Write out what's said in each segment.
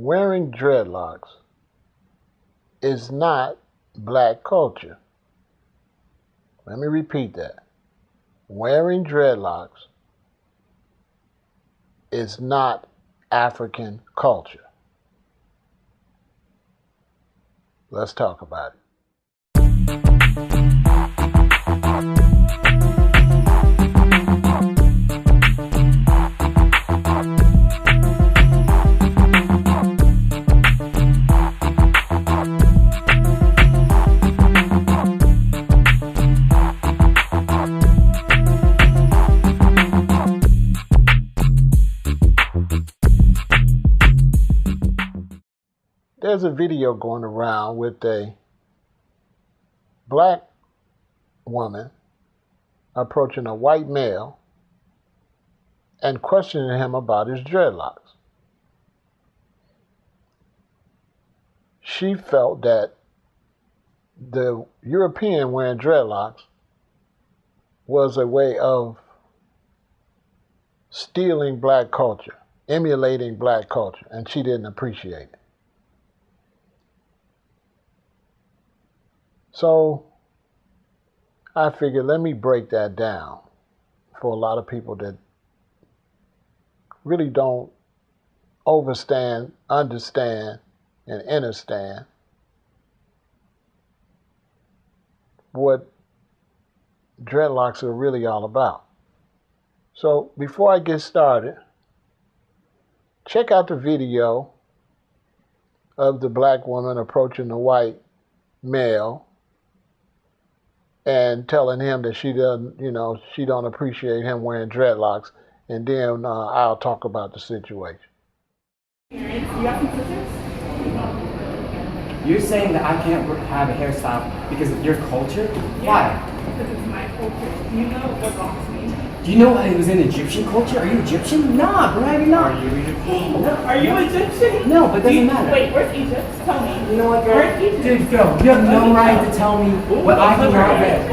wearing dreadlocks is not black culture. Let me repeat that. Wearing dreadlocks is not African culture. Let's talk about it. There's a video going around with a black woman approaching a white male and questioning him about his dreadlocks. She felt that the European wearing dreadlocks was a way of stealing black culture, emulating black culture, and she didn't appreciate it. So I figured, let me break that down for a lot of people that really don't understand, and understand what dreadlocks are really all about. So before I get started, check out the video of the black woman approaching the white male and telling him that she don't appreciate him wearing dreadlocks, and then I'll talk about the situation. You got some scissors? You're saying that I can't have a hairstyle because of your culture? Yeah, Why? because it's my culture. You know what locks mean? Do you know it was in Egyptian culture? Are you Egyptian? Nah, bro, I'm not. Are you Egyptian? No. Are you Egyptian? No, but it doesn't matter. Wait, where's Egypt? Tell me. You know what, girl? Where's Egypt? Dude, go. You have no right to tell me what I can wear.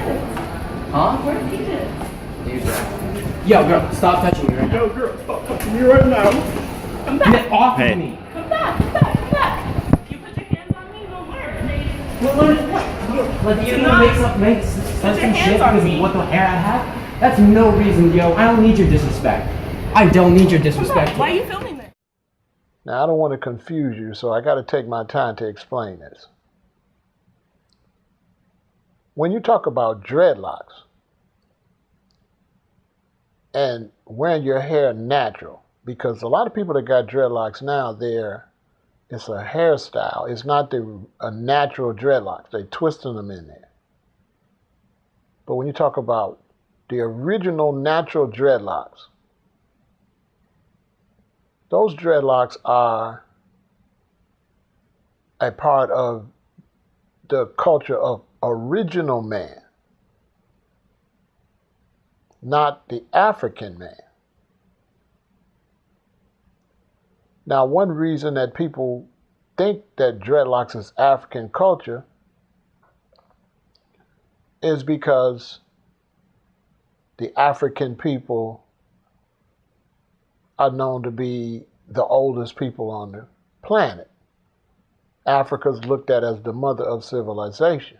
Huh? Where's Egypt? Yo, girl, stop touching me right now. Yo, girl, stop touching me right now. Come back. Get off of me. Come back, come back, come back. You put your hands on me, don't learn. Like, you know, make some shit because of what the hair I have? That's no reason, yo. I don't need your disrespect. I don't need your disrespect. Why are you filming this? Now, I don't want to confuse you, so I got to take my time to explain this. When you talk about dreadlocks and wearing your hair natural, because a lot of people that got dreadlocks now, it's a hairstyle. It's not a natural dreadlocks. They twisting them in there. But when you talk about the original natural dreadlocks, those dreadlocks are a part of the culture of original man, not the African man. Now, one reason that people think that dreadlocks is African culture is because the African people are known to be the oldest people on the planet. Africa's looked at as the mother of civilization.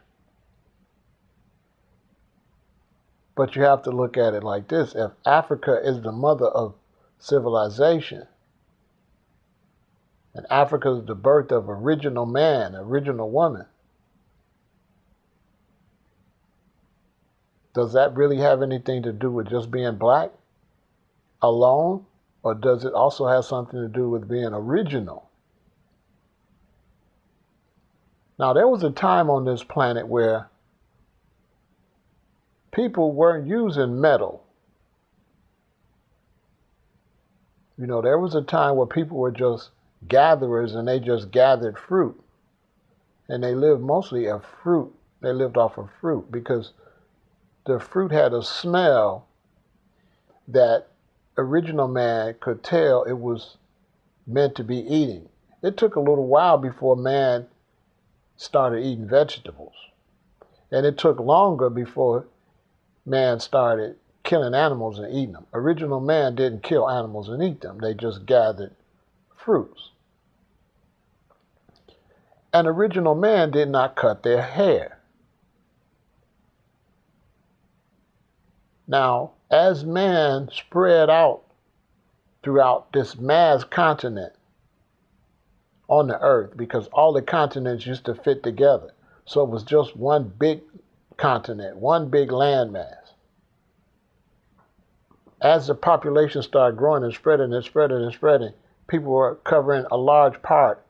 But you have to look at it like this. If Africa is the mother of civilization, and Africa is the birth of original man, original woman, does that really have anything to do with just being black alone? Or does it also have something to do with being original? Now, there was a time on this planet where people weren't using metal. You know, there was a time where people were just gatherers and they just gathered fruit. And they lived mostly of fruit. They lived off of fruit because the fruit had a smell that original man could tell it was meant to be eating. It took a little while before man started eating vegetables. And it took longer before man started killing animals and eating them. Original man didn't kill animals and eat them. They just gathered fruits. An original man did not cut their hair. Now, as man spread out throughout this vast continent on the earth, because all the continents used to fit together, so it was just one big continent, one big landmass. As the population started growing and spreading and spreading and spreading, people were covering a large part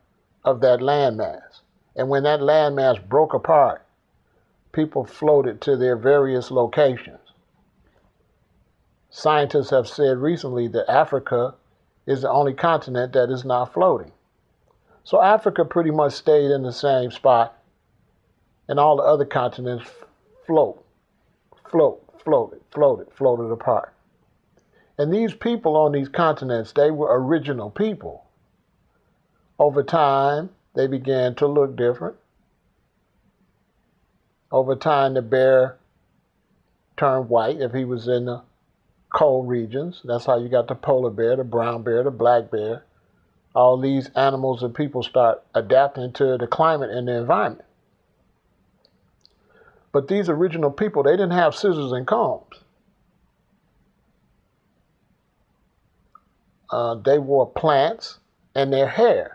of that landmass. And when that landmass broke apart, people floated to their various locations. Scientists have said recently that Africa is the only continent that is not floating. So Africa pretty much stayed in the same spot, and all the other continents floated apart. And these people on these continents, they were original people. Over time, they began to look different. Over time, the bear turned white if he was in the cold regions. That's how you got the polar bear, the brown bear, the black bear. All these animals and people start adapting to the climate and the environment. But these original people, they didn't have scissors and combs. They wore plants and their hair.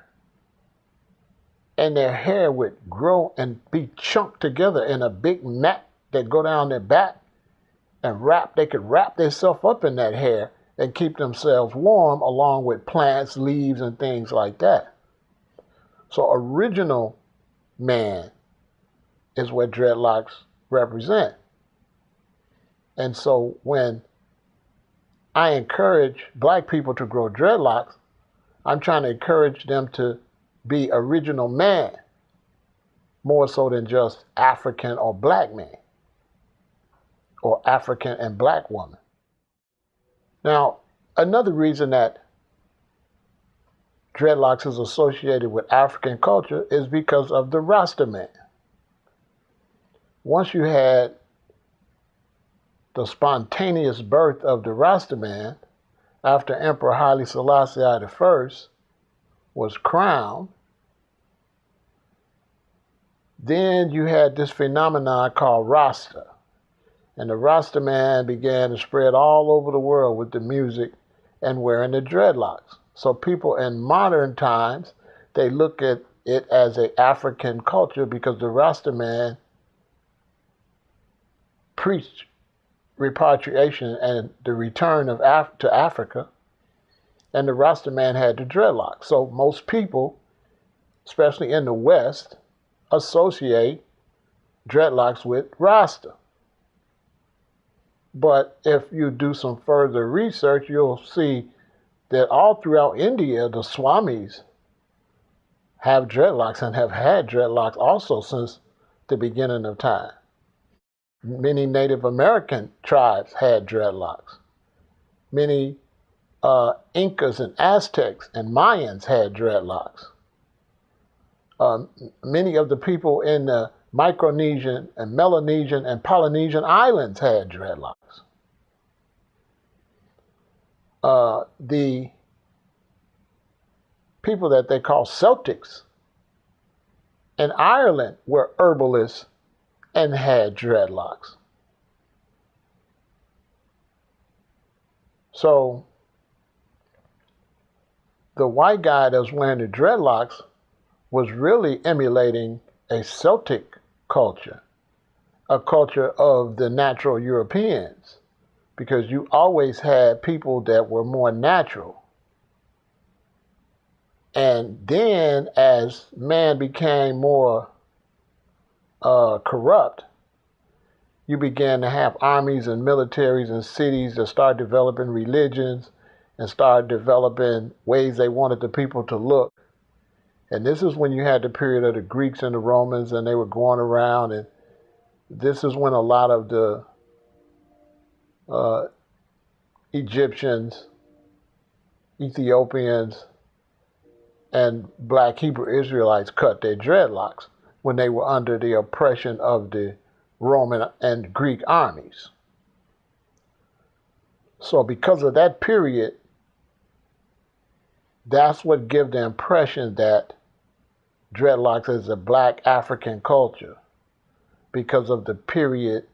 And their hair would grow and be chunked together in a big mat that go down their back and they could wrap themselves up in that hair and keep themselves warm along with plants, leaves, and things like that. So original man is what dreadlocks represent. And so when I encourage black people to grow dreadlocks, I'm trying to encourage them to be original man, more so than just African or black man, or African and black woman. Now, another reason that dreadlocks is associated with African culture is because of the Rasta man. Once you had the spontaneous birth of the Rasta man, after Emperor Haile Selassie I was crowned, then you had this phenomenon called Rasta. And the Rasta man began to spread all over the world with the music and wearing the dreadlocks. So people in modern times, they look at it as an African culture because the Rasta man preached repatriation and the return of to Africa, and the Rasta man had the dreadlocks. So most people, especially in the West, associate dreadlocks with Rasta. But if you do some further research, you'll see that all throughout India, the Swamis have dreadlocks and have had dreadlocks also since the beginning of time. Many Native American tribes had dreadlocks. Many Incas and Aztecs and Mayans had dreadlocks. Many of the people in the Micronesian and Melanesian and Polynesian islands had dreadlocks. The people that they call Celtics in Ireland were herbalists and had dreadlocks. So the white guy that was wearing the dreadlocks was really emulating a Celtic culture, a culture of the natural Europeans, because you always had people that were more natural. And then as man became more corrupt, you began to have armies and militaries and cities that started developing religions and started developing ways they wanted the people to look. And this is when you had the period of the Greeks and the Romans, and they were going around, and this is when a lot of the Egyptians, Ethiopians, and black Hebrew Israelites cut their dreadlocks when they were under the oppression of the Roman and Greek armies. So because of that period, that's what gave the impression that dreadlocks as a black African culture because of the period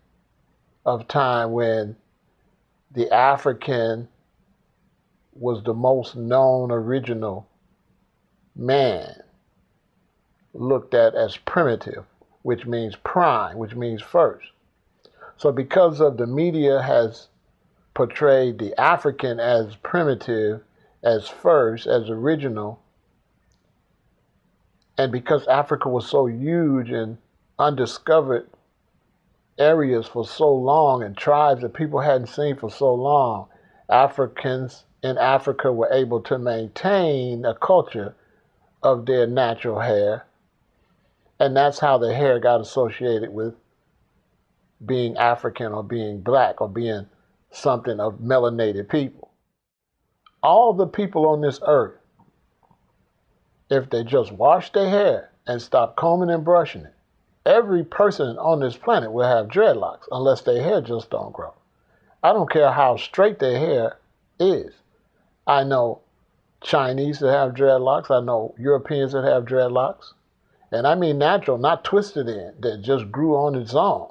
of time when the African was the most known original man, looked at as primitive, which means prime, which means first. So because of the media has portrayed the African as primitive, as first, as original, and because Africa was so huge and undiscovered areas for so long and tribes that people hadn't seen for so long, Africans in Africa were able to maintain a culture of their natural hair. And that's how the hair got associated with being African or being black or being something of melanated people. All the people on this earth, if they just wash their hair and stop combing and brushing it, every person on this planet will have dreadlocks unless their hair just don't grow. I don't care how straight their hair is. I know Chinese that have dreadlocks. I know Europeans that have dreadlocks. And I mean natural, not twisted in, that just grew on its own.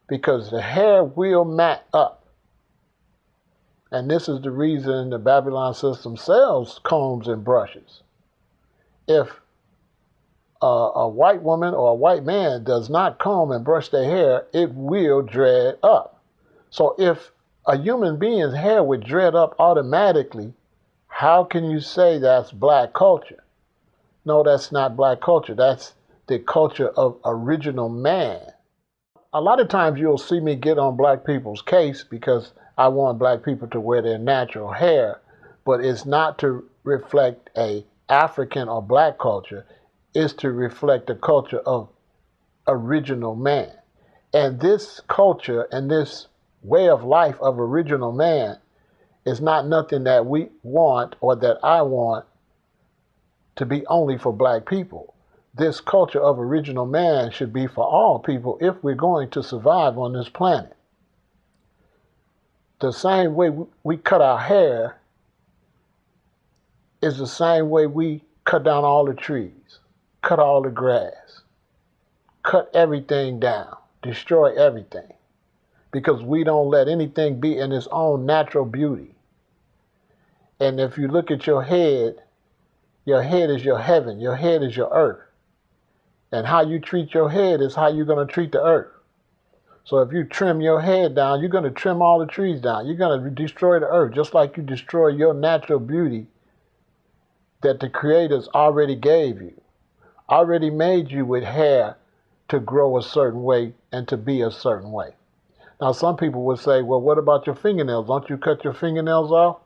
Because the hair will mat up. And this is the reason the Babylon system sells combs and brushes. If a white woman or a white man does not comb and brush their hair, it will dread up. So if a human being's hair would dread up automatically, how can you say that's black culture? No, that's not black culture. That's the culture of original man. A lot of times you'll see me get on black people's case because I want black people to wear their natural hair, but it's not to reflect a African or black culture. It's to reflect the culture of original man. And this culture and this way of life of original man is not nothing that we want or that I want to be only for black people. This culture of original man should be for all people if we're going to survive on this planet. The same way we cut our hair is the same way we cut down all the trees, cut all the grass, cut everything down, destroy everything, because we don't let anything be in its own natural beauty. And if you look at your head is your heaven, your head is your earth. And how you treat your head is how you're going to treat the earth. So if you trim your head down, you're going to trim all the trees down. You're going to destroy the earth, just like you destroy your natural beauty that the creators already gave you, already made you with hair to grow a certain way and to be a certain way. Now, some people would say, well, what about your fingernails? Don't you cut your fingernails off?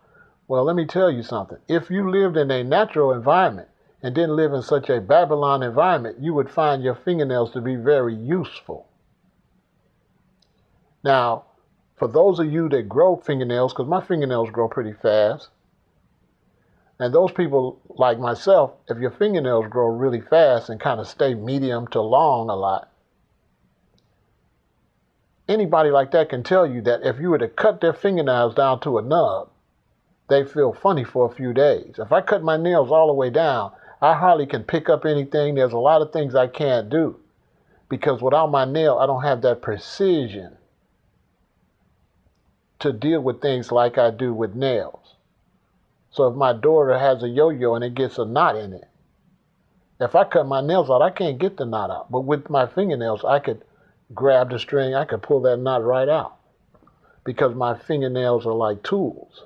Well, let me tell you something. If you lived in a natural environment and didn't live in such a Babylon environment, you would find your fingernails to be very useful. Now, for those of you that grow fingernails, because my fingernails grow pretty fast, and those people like myself, if your fingernails grow really fast and kind of stay medium to long a lot, anybody like that can tell you that if you were to cut their fingernails down to a nub, they feel funny for a few days. If I cut my nails all the way down, I hardly can pick up anything. There's a lot of things I can't do because without my nail, I don't have that precision to deal with things like I do with nails. So if my daughter has a yo-yo and it gets a knot in it, if I cut my nails out, I can't get the knot out. But with my fingernails, I could grab the string, I could pull that knot right out because my fingernails are like tools.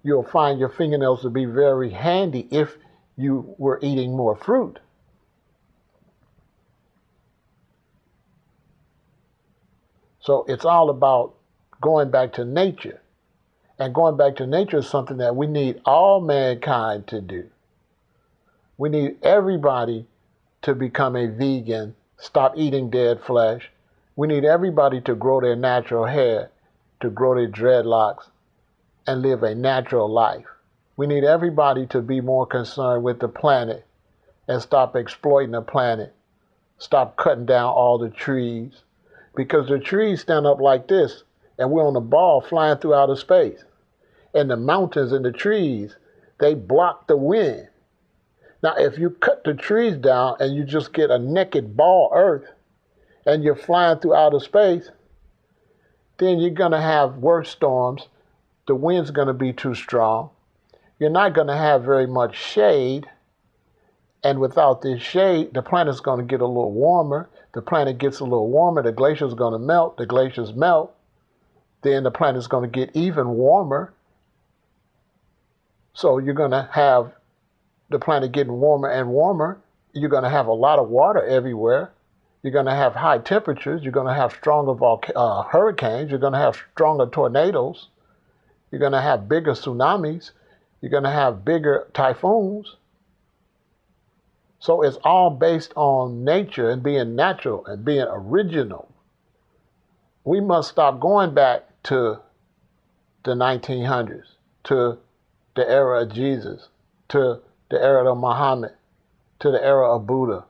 You'll find your fingernails to be very handy if you were eating more fruit. So it's all about going back to nature. And going back to nature is something that we need all mankind to do. We need everybody to become a vegan, stop eating dead flesh. We need everybody to grow their natural hair, to grow their dreadlocks, and live a natural life. We need everybody to be more concerned with the planet and stop exploiting the planet. Stop cutting down all the trees. Because the trees stand up like this and we're on a ball flying through outer space. And the mountains and the trees, they block the wind. Now, if you cut the trees down and you just get a naked ball earth and you're flying through outer space, then you're going to have worse storms. The wind's going to be too strong. You're not going to have very much shade. And without this shade, the planet's going to get a little warmer. The planet gets a little warmer. The glaciers going to melt. The glaciers melt. Then the planet's going to get even warmer. So you're going to have the planet getting warmer and warmer. You're going to have a lot of water everywhere. You're going to have high temperatures. You're going to have stronger hurricanes. You're going to have stronger tornadoes. You're going to have bigger tsunamis. You're going to have bigger typhoons. So it's all based on nature and being natural and being original. We must stop going back to the 1900s, to the era of Jesus, to the era of Muhammad, to the era of Buddha.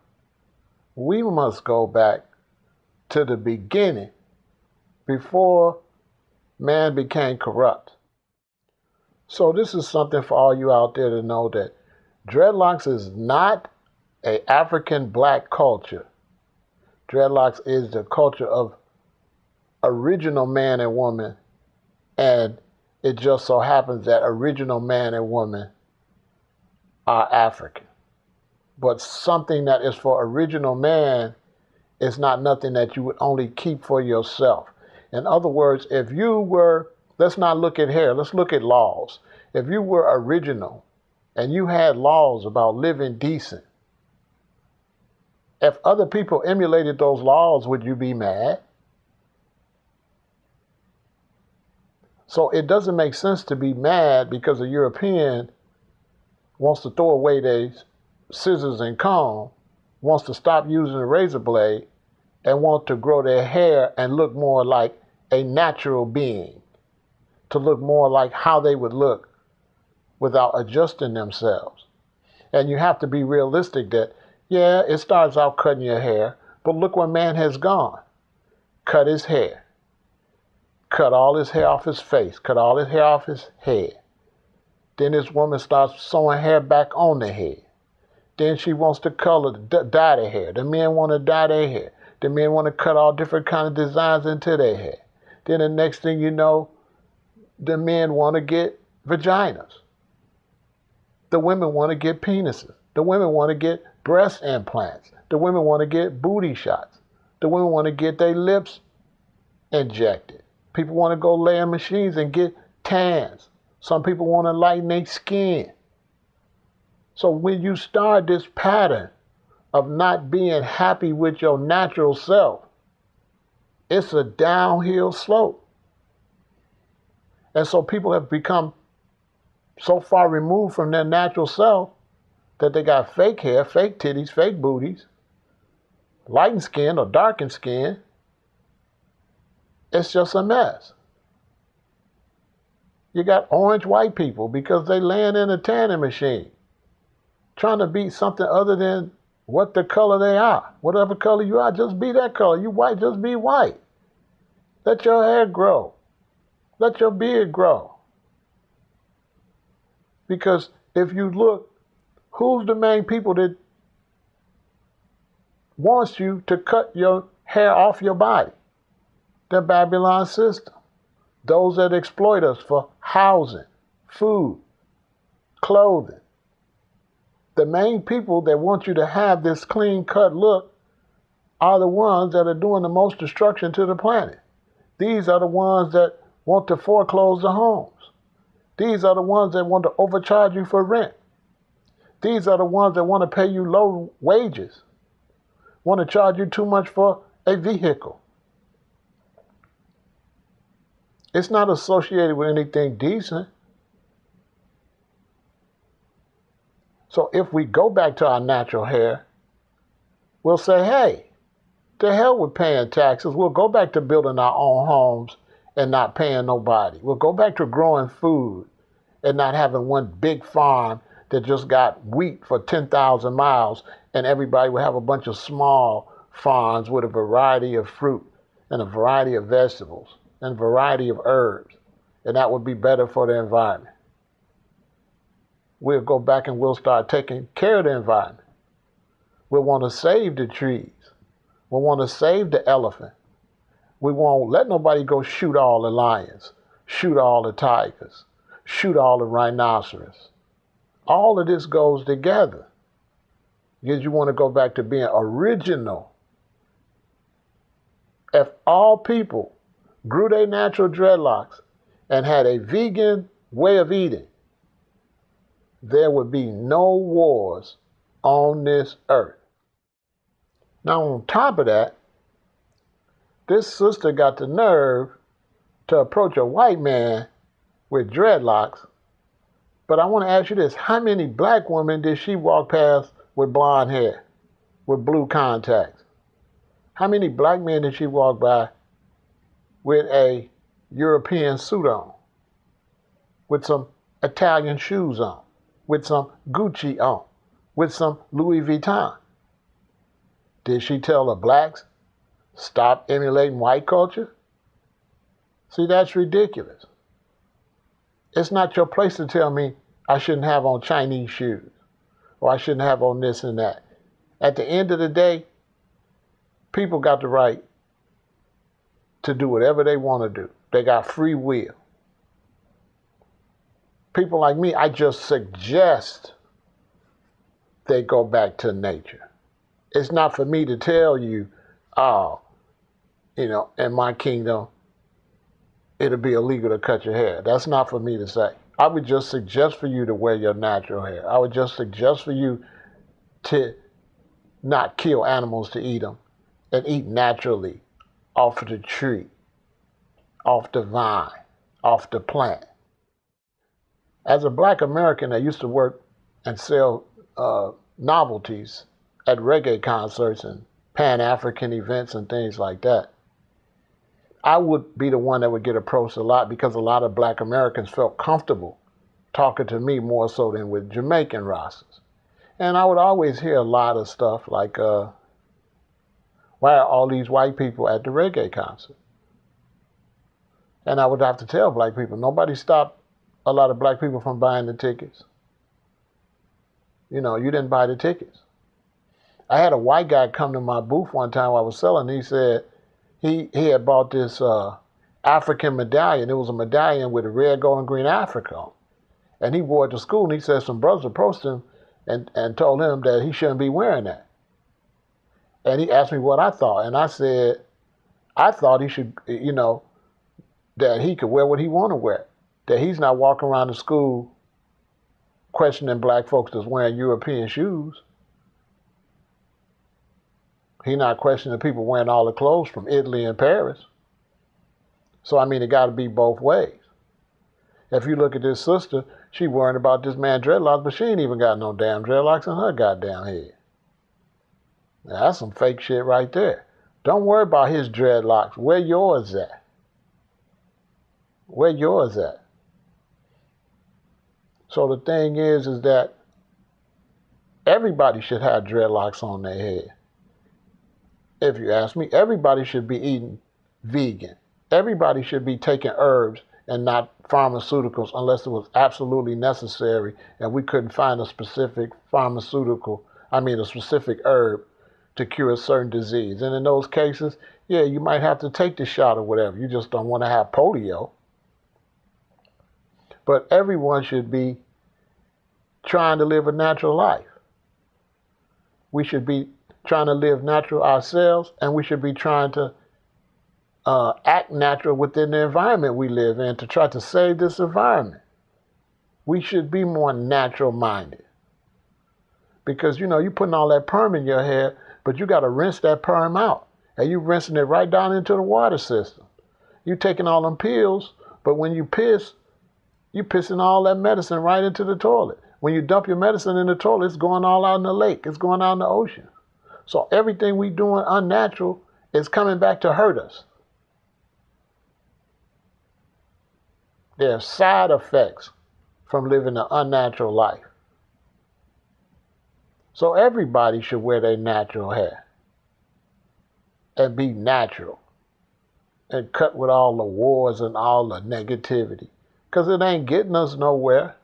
We must go back to the beginning, before man became corrupt. So this is something for all you out there to know, that dreadlocks is not an African black culture. Dreadlocks is the culture of original man and woman, and it just so happens that original man and woman are African. But something that is for original man is not nothing that you would only keep for yourself. In other words, if you were, let's not look at hair, let's look at laws. If you were original and you had laws about living decent, if other people emulated those laws, would you be mad? So it doesn't make sense to be mad because a European wants to throw away their scissors and comb, wants to stop using a razor blade, and want to grow their hair and look more like a natural being, to look more like how they would look without adjusting themselves. And you have to be realistic that, yeah, it starts out cutting your hair, but look where man has gone. Cut his hair. Cut all his hair off his face. Cut all his hair off his head. Then this woman starts sewing hair back on the head. Then she wants to dye their hair. The men want to dye their hair. The men want to cut all different kind of designs into their hair. Then the next thing you know, the men want to get vaginas. The women want to get penises. The women want to get breast implants. The women want to get booty shots. The women want to get their lips injected. People want to go lay in machines and get tans. Some people want to lighten their skin. So when you start this pattern of not being happy with your natural self, it's a downhill slope. And so people have become so far removed from their natural self that they got fake hair, fake titties, fake booties, lightened skin or darkened skin. It's just a mess. You got orange white people because they laying in a tanning machine, trying to be something other than what the color they are. Whatever color you are, just be that color. You white, just be white. Let your hair grow. Let your beard grow. Because if you look, who's the main people that wants you to cut your hair off your body? The Babylon system. Those that exploit us for housing, food, clothing. The main people that want you to have this clean-cut look are the ones that are doing the most destruction to the planet. These are the ones that want to foreclose the homes. These are the ones that want to overcharge you for rent. These are the ones that want to pay you low wages, want to charge you too much for a vehicle. It's not associated with anything decent. So if we go back to our natural hair, we'll say, hey, to hell with paying taxes. We'll go back to building our own homes and not paying nobody. We'll go back to growing food and not having one big farm that just got wheat for 10,000 miles, and everybody will have a bunch of small farms with a variety of fruit and a variety of vegetables and a variety of herbs, and that would be better for the environment. we'll go back and we'll start taking care of the environment. We'll want to save the trees. We'll want to save the elephant. We won't let nobody go shoot all the lions, shoot all the tigers, shoot all the rhinoceros. All of this goes together because you want to go back to being original. If all people grew their natural dreadlocks and had a vegan way of eating, there would be no wars on this earth. Now, on top of that, this sister got the nerve to approach a white man with dreadlocks. But I want to ask you this. How many black women did she walk past with blonde hair, with blue contacts? How many black men did she walk by with a European suit on, with some Italian shoes on, with some Gucci on, with some Louis Vuitton? Did she tell the blacks, stop emulating white culture? See, that's ridiculous. It's not your place to tell me I shouldn't have on Chinese shoes or I shouldn't have on this and that. At the end of the day, people got the right to do whatever they want to do. They got free will. People like me, I just suggest they go back to nature. It's not for me to tell you, oh, in my kingdom, it'll be illegal to cut your hair. That's not for me to say. I would just suggest for you to wear your natural hair. I would just suggest for you to not kill animals to eat them and eat naturally off of the tree, off the vine, off the plant. As a black American that used to work and sell novelties at reggae concerts and Pan-African events and things like that, I would be the one that would get approached a lot because a lot of black Americans felt comfortable talking to me more so than with Jamaican Rastas. And I would always hear a lot of stuff like, why are all these white people at the reggae concert? And I would have to tell black people, nobody stopped a lot of black people from buying the tickets. You didn't buy the tickets. I had a white guy come to my booth one time while I was selling. He said he had bought this African medallion. It was a medallion with a red, gold, and green Africa on. And he wore it to school, and he said some brothers approached him and told him that he shouldn't be wearing that. And he asked me what I thought. And I said, I thought he should, that he could wear what he want to wear. That he's not walking around the school questioning black folks that's wearing European shoes. He's not questioning people wearing all the clothes from Italy and Paris. So, it got to be both ways. If you look at this sister, she worrying about this man dreadlocks, but she ain't even got no damn dreadlocks in her goddamn head. Now, that's some fake shit right there. Don't worry about his dreadlocks. Where yours at? Where yours at? So the thing is that everybody should have dreadlocks on their head. If you ask me, everybody should be eating vegan. Everybody should be taking herbs and not pharmaceuticals unless it was absolutely necessary and we couldn't find a specific a specific herb to cure a certain disease. And in those cases, yeah, you might have to take the shot or whatever. You just don't want to have polio. But everyone should be trying to live a natural life. We should be trying to live natural ourselves, and we should be trying to act natural within the environment we live in to try to save this environment. We should be more natural-minded. Because, you're putting all that perm in your hair, but you got to rinse that perm out. And you're rinsing it right down into the water system. You're taking all them pills, but when you piss, you're pissing all that medicine right into the toilet. When you dump your medicine in the toilet, it's going all out in the lake. It's going out in the ocean. So everything we doing unnatural is coming back to hurt us. There are side effects from living an unnatural life. So everybody should wear their natural hair and be natural and cut with all the wars and all the negativity, because it ain't getting us nowhere.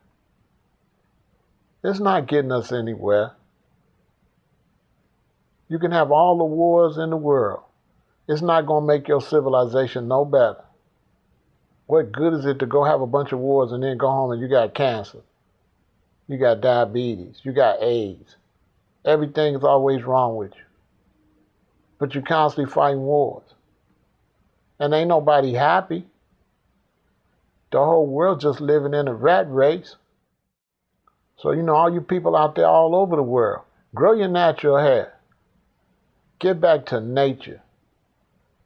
It's not getting us anywhere. You can have all the wars in the world. It's not going to make your civilization no better. What good is it to go have a bunch of wars and then go home and you got cancer? You got diabetes. You got AIDS. Everything is always wrong with you. But you're constantly fighting wars. And ain't nobody happy. The whole world just living in a rat race. So, all you people out there all over the world, grow your natural hair. Get back to nature.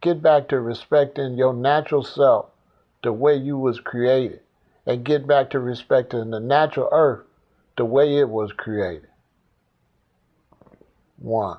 Get back to respecting your natural self, the way you was created. And get back to respecting the natural earth, the way it was created. 1.